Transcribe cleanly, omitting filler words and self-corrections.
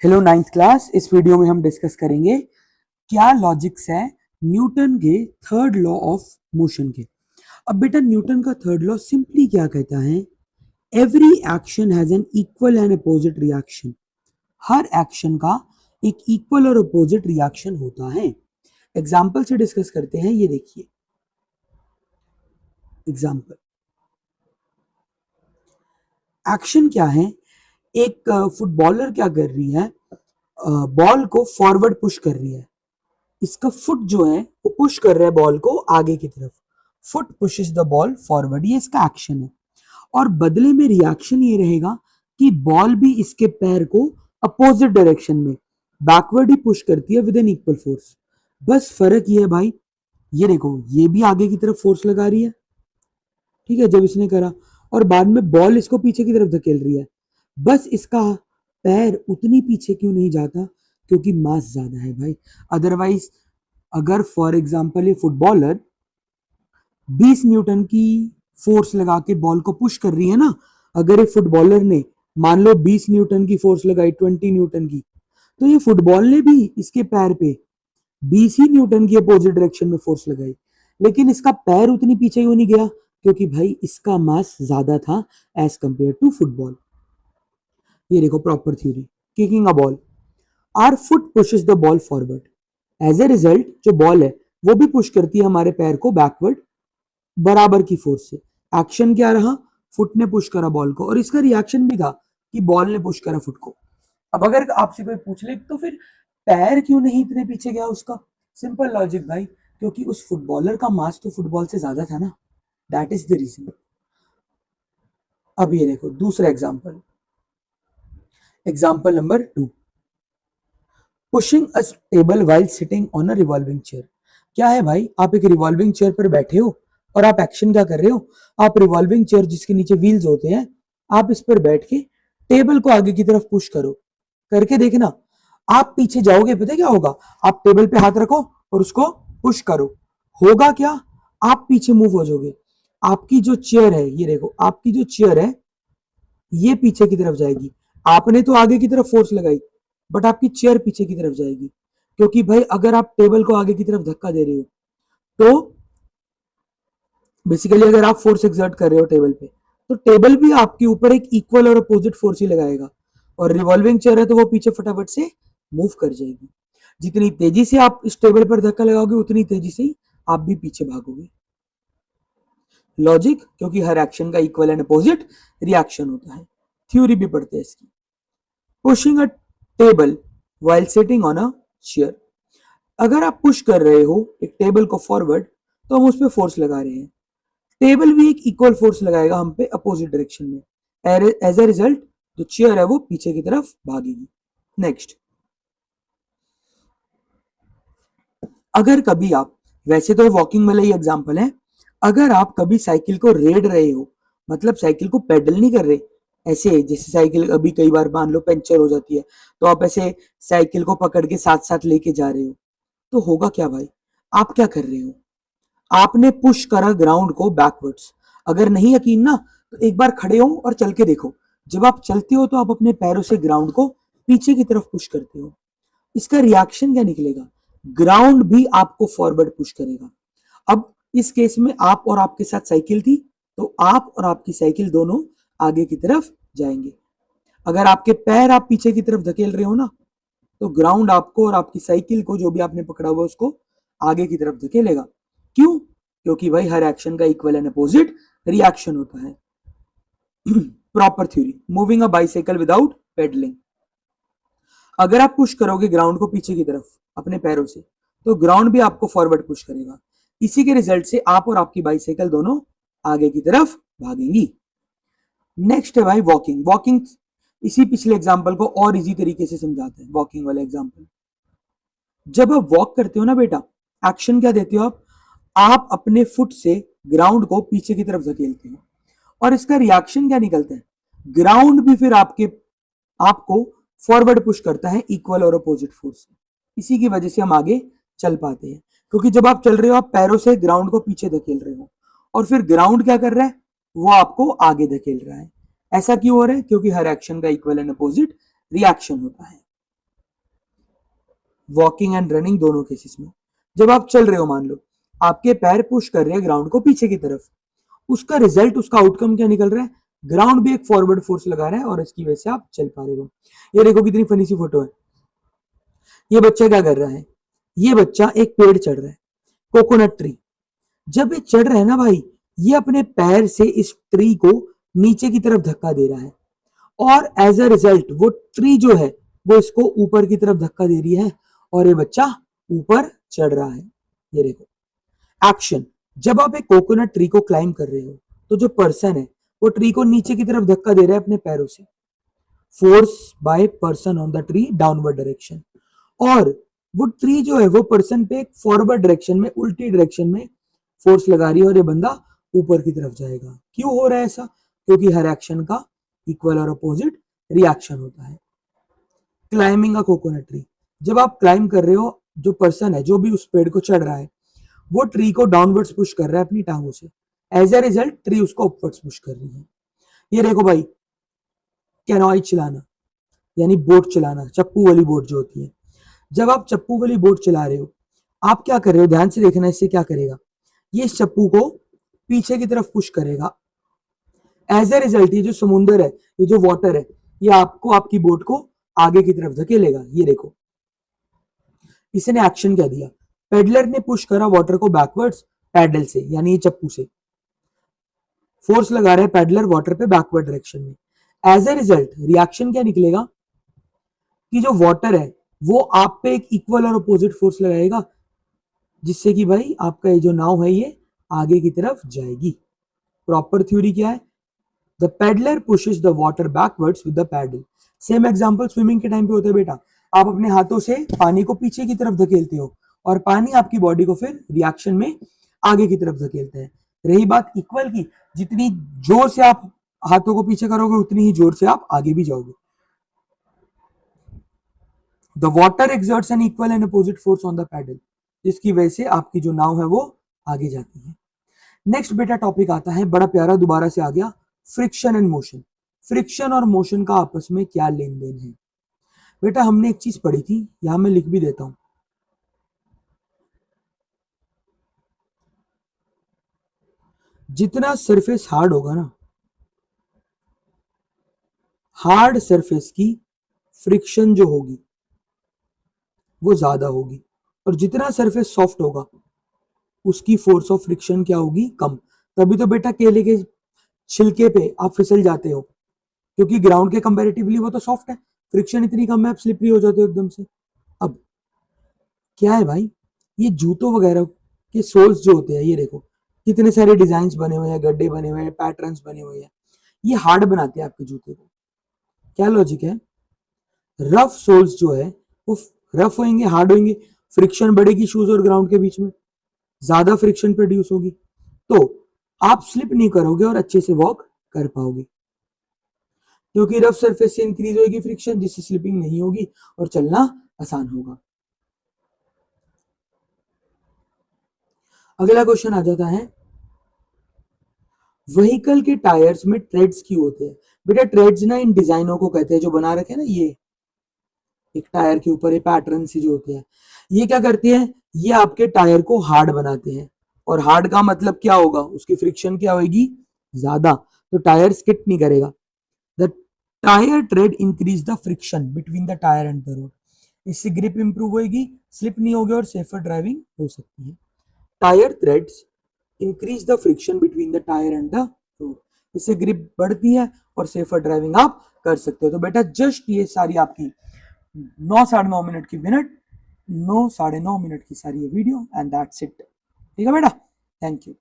Hello ninth class. इस video में हम डिस्कस करेंगे क्या लॉजिक्स है न्यूटन के थर्ड लॉ ऑफ मोशन के। अब बेटा न्यूटन का थर्ड लॉ सिंपली क्या कहता है, every action has an equal and opposite reaction. Her action का एक इक्वल और अपोजिट रिएक्शन होता है। एग्जाम्पल से डिस्कस करते हैं। ये देखिए एग्जाम्पल, एक्शन क्या है, एक फुटबॉलर क्या कर रही है, बॉल को फॉरवर्ड पुश कर रही है। इसका फुट जो है वो पुश कर रहा है बॉल को आगे की तरफ। Foot pushes the ball forward, ये इसका एक्शन है। और बदले में रिएक्शन ये रहेगा कि बॉल भी इसके पैर को अपोजिट डायरेक्शन में बैकवर्ड ही पुश करती है विद एन इक्वल फोर्स। बस फर्क ये है भाई, ये देखो ये भी आगे की तरफ फोर्स लगा रही है, ठीक है, जब इसने करा, और बाद में बॉल इसको पीछे की तरफ धकेल रही है। बस इसका पैर उतनी पीछे क्यों नहीं जाता, क्योंकि मास ज्यादा है भाई। अदरवाइज अगर फॉर एग्जांपल ये फुटबॉलर 20 न्यूटन की फोर्स लगा के बॉल को पुश कर रही है ना, अगर ये फुटबॉलर ने मान लो 20 न्यूटन की फोर्स लगाई, 20 न्यूटन की, तो ये फुटबॉल ने भी इसके पैर पे 20 ही न्यूटन की अपोजिट डायरेक्शन में फोर्स लगाई, लेकिन इसका पैर उतनी पीछे क्यों नहीं गया, क्योंकि भाई इसका मास ज्यादा था एज कंपेयर टू फुटबॉल। ये देखो proper theory, kicking a ball, our foot pushes the ball forward. As a result जो बॉल है वो भी पुश करती है हमारे पैर को बैकवर्ड बराबर की फोर्स से। एक्शन क्या रहा, फुट ने पुश करा बॉल को, और इसका रिएक्शन भी था कि बॉल ने पुश करा फुट को। अब अगर आपसे कोई पूछ ले तो फिर पैर क्यों नहीं इतने पीछे गया उसका, सिंपल लॉजिक भाई, क्योंकि उस फुटबॉलर का मास तो फुटबॉल से ज्यादा था ना, दैट इज द रीजन। अब ये देखो दूसरा example, example number 2, pushing a table while sitting on a revolving chair. क्या है भाई, आप एक रिवॉल्विंग चेयर पर बैठे हो और आप एक्शन क्या कर रहे हो, आप रिवॉल्विंग चेयर जिसके नीचे व्हील्स होते हैं, आप इस पर बैठ के टेबल को आगे की तरफ पुश करो, करके देखना आप पीछे जाओगे, पता क्या होगा, आप टेबल पे हाथ रखो और उसको पुश करो, होगा क्या, आप पीछे मूव हो जाओगे। आपकी जो चेयर है, ये देखो आपकी जो चेयर है ये पीछे की तरफ जाएगी। आपने तो आगे की तरफ फोर्स लगाई, बट आपकी चेयर पीछे की तरफ जाएगी, क्योंकि भाई अगर आप टेबल को आगे की तरफ धक्का दे रहे हो तो बेसिकली अगर आप फोर्स एक्सर्ट कर रहे हो टेबल पे, तो टेबल भी आपके ऊपर एक इक्वल और अपोजिट फोर्स ही लगाएगा, और रिवॉल्विंग चेयर है तो वो पीछे फटाफट से मूव कर जाएगी। जितनी तेजी से आप इस टेबल पर धक्का लगाओगे उतनी तेजी से ही आप भी पीछे भागोगे। लॉजिक, क्योंकि हर एक्शन का इक्वल एंड अपोजिट रिएक्शन होता है। थ्योरी भी पढ़ते हैं इसकी, pushing a table while sitting on a chair. अगर आप पुश कर रहे हो एक टेबल को फॉरवर्ड, तो हम उस पर फोर्स लगा रहे हैं, टेबल भी एक इक्वल फोर्स लगाएगा हम पे अपोजिट डायरेक्शन में। एज ए रिजल्ट जो चेयर है वो पीछे की तरफ भागेगी। नेक्स्ट, अगर कभी आप, वैसे तो वॉकिंग वाला ही एग्जांपल है, अगर आप कभी साइकिल को रेड रहे हो, मतलब साइकिल को पेडल नहीं कर रहे, ऐसे जैसे साइकिल अभी कई बार मान लो पंचर हो जाती है, तो आप ऐसे साइकिल को पकड़ के साथ साथ लेके जा रहे हो, तो होगा क्या भाई, आप क्या कर रहे हो, आपने पुश करा ग्राउंड को बैकवर्ड्स। अगर नहीं यकीन ना तो एक बार खड़े हो और चल के देखो, जब आप चलते हो तो आप अपने पैरों से ग्राउंड को पीछे की तरफ पुश करते हो, इसका रिएक्शन क्या निकलेगा, ग्राउंड भी आपको फॉरवर्ड पुश करेगा। अब इस केस में आप और आपके साथ साइकिल थी, तो आप और आपकी साइकिल दोनों आगे की तरफ जाएंगे। अगर आपके पैर आप पीछे की तरफ धकेल रहे हो ना, तो ग्राउंड आपको और आपकी साइकिल को, जो भी आपने पकड़ा हुआ उसको आगे की तरफ धकेलेगा। क्यों, क्योंकि भाई हर एक्शन का इक्वल एंड अपोजिट रिएक्शन होता है। प्रॉपर थ्योरी, मूविंग अ बाइसाइकिल विदाउट पेडलिंग। अगर आप पुश करोगे ग्राउंड को पीछे की तरफ अपने पैरों से, तो ग्राउंड भी आपको फॉरवर्ड पुश करेगा। इसी के रिजल्ट से आप और आपकी बाइसाइकिल दोनों आगे की तरफ भागेंगी। नेक्स्ट है भाई वॉकिंग। वॉकिंग इसी पिछले एग्जांपल को और इजी तरीके से समझाते हैं। वॉकिंग वाला एग्जांपल, जब आप वॉक करते हो ना बेटा, एक्शन क्या देते हो आप अपने फुट से ग्राउंड को पीछे की तरफ धकेलते हो, और इसका रिएक्शन क्या निकलता है, ग्राउंड भी फिर आपको फॉरवर्ड पुश करता है इक्वल और अपोजिट फोर्स से। इसी की वजह से हम आगे चल पाते हैं, क्योंकि जब आप चल रहे हो आप पैरों से ग्राउंड को पीछे धकेल रहे हो, और फिर ग्राउंड क्या कर रहा है, वो आपको आगे धकेल रहा है। ऐसा क्यों हो रहा है, क्योंकि हर एक्शन का इक्वल एंड अपोजिट रिएक्शन होता है। वॉकिंग एंड रनिंग दोनों केसेस में। जब आप चल रहे हो, मान लो आपके पैर पुश कर रहे हैं ग्राउंड को पीछे की तरफ, उसका रिजल्ट, उसका आउटकम क्या निकल रहा है? ग्राउंड भी एक फॉरवर्ड फोर्स लगा रहा है और इसकी वजह से आप चल पा रहे हो। ये देखो कितनी फनी सी फोटो है। ये बच्चा क्या कर रहा है? ये बच्चा एक पेड़ चढ़ रहा है, कोकोनट ट्री। जब ये चढ़ रहा है ना भाई, ये अपने पैर से इस ट्री को नीचे की तरफ धक्का दे रहा है और एज अ रिजल्ट वो ट्री जो है वो इसको ऊपर की तरफ धक्का दे रही है और ये बच्चा ऊपर चढ़ रहा है। ये देखो एक्शन। जब आप एक कोकोनट ट्री को क्लाइम कर रहे हो तो जो पर्सन है वो ट्री को नीचे की तरफ धक्का दे रहा है अपने पैरों से, force by person on the tree downward direction. और वो ट्री जो है वो पर्सन पे एक फॉरवर्ड डायरेक्शन में, उल्टी डायरेक्शन में फोर्स लगा रही है और ये बंदा ऊपर की तरफ जाएगा। क्यों हो रहा है ऐसा? क्योंकि हर एक्शन का इक्वल और अपोजिट रिएक्शन होता है। Climbing a coconut tree. जब आप क्लाइम कर रहे हो, जो पर्सन है, जो भी उस पेड़ को चढ़ रहा है, वो ट्री को डाउनवर्ड्स पुश कर रहा है अपनी टांगों से। एज अ रिजल्ट ट्री उसको अपवर्ड्स पुश कर रही है। ये देखो भाई, कैनॉय चलाना यानी बोट चलाना, चप्पू वाली बोट जो होती है। जब आप चप्पू वाली बोट चला रहे हो, आप क्या कर रहे हो? ध्यान से देखना, इससे क्या करेगा? ये इस चप्पू को पीछे की तरफ पुश करेगा। एज ए रिजल्ट ये जो समुंदर है, ये जो वाटर है, ये आपको, आपकी बोट को आगे की तरफ धकेलेगा। ये देखो, इसने एक्शन क्या दिया? पेडलर ने पुश करा वाटर को बैकवर्ड्स पैडल से, यानी ये चप्पू से फोर्स लगा रहा है पेडलर वाटर पे बैकवर्ड डायरेक्शन में। एज ए रिजल्ट रिएक्शन क्या निकलेगा कि जो वाटर है वो आप पे एक इक्वल और अपोजिट फोर्स लगाएगा, जिससे कि भाई आपका ये जो नाव है ये आगे की तरफ जाएगी। प्रॉपर थ्योरी क्या है? The pedaller pushes the water backwards with the paddle. Same example swimming के टाइम पे होता है बेटा। आप अपने हाथों से पानी को पीछे की तरफ धकेलते हो और पानी आपकी बॉडी को फिर रिएक्शन में आगे की तरफ धकेलता है। रही बात इक्वल की, जितनी जोर से आप हाथों को पीछे करोगे उतनी ही जोर से आप आगे भी जाओगे। The water exerts an equal and opposite force on the paddle, जिसकी वजह से आपकी जो नाव है वो आगे जाती है। नेक्स्ट बेटा टॉपिक आता है, बड़ा प्यारा, दोबारा से आ गया, फ्रिक्शन एंड मोशन। फ्रिक्शन और मोशन का आपस में क्या लेन देन है? बेटा हमने एक चीज पढ़ी थी, यहां मैं लिख भी देता हूं। जितना सरफेस हार्ड होगा ना, हार्ड सरफेस की फ्रिक्शन जो होगी वो ज्यादा होगी, और जितना सरफेस सॉफ्ट होगा उसकी फोर्स ऑफ फ्रिक्शन क्या होगी? कम। तभी तो बेटा केले के छिलके पे आप फिसल जाते हो, क्योंकि ग्राउंड के कंपैरेटिवली वो तो सॉफ्ट है, फ्रिक्शन इतनी कम है, आप स्लिपरी हो जाते हो एकदम से। अब क्या है भाई, ये जूतों वगैरह के सोल्स जो होते हैं, ये देखो कितने सारे डिजाइन बने हुए हैं, गड्ढे बने हुए हैं, पैटर्न्स बने हुए हैं, ये हार्ड बनाते हैं आपके जूते को। क्या लॉजिक है? रफ सोल्स जो है वो रफ होंगे, हार्ड होंगे, फ्रिक्शन बढ़ेगी शूज और ग्राउंड के बीच में, ज्यादा फ्रिक्शन प्रोड्यूस होगी, तो आप स्लिप नहीं करोगे और अच्छे से वॉक कर पाओगे, क्योंकि रफ सरफेस से इंक्रीज होगी फ्रिक्शन, जिससे स्लिपिंग नहीं होगी और चलना आसान होगा। अगला क्वेश्चन आ जाता है, व्हीकल के टायर्स में ट्रेड्स क्यों होते हैं? बेटा ट्रेड्स ना इन डिजाइनों को कहते हैं जो बना रखे हैं ना, ये एक टायर के ऊपर ये पैटर्न से जो होते हैं, ये क्या करते हैं? ये आपके टायर को हार्ड बनाते हैं, और हार्ड का मतलब क्या होगा? उसकी फ्रिक्शन क्या होगी? ज्यादा, तो टायर स्किड नहीं करेगा। The tyre trade increase the friction between the tyre and the road. इससे ग्रिप इंप्रूव होगी, स्लिप नहीं होगी और सेफर ड्राइविंग हो सकती है। Tyre threads increase the friction between the tyre and the road, इससे ग्रिप बढ़ती है और सेफर ड्राइविंग आप कर सकते हो। तो बेटा जस्ट ये सारी आपकी 9 साढ़े 9 मिनट की मिनट 9 साढ़े 9 मिनट की सारी ये वीडियो, एंड दैट्स इट। ठीक है बेटा, थैंक यू।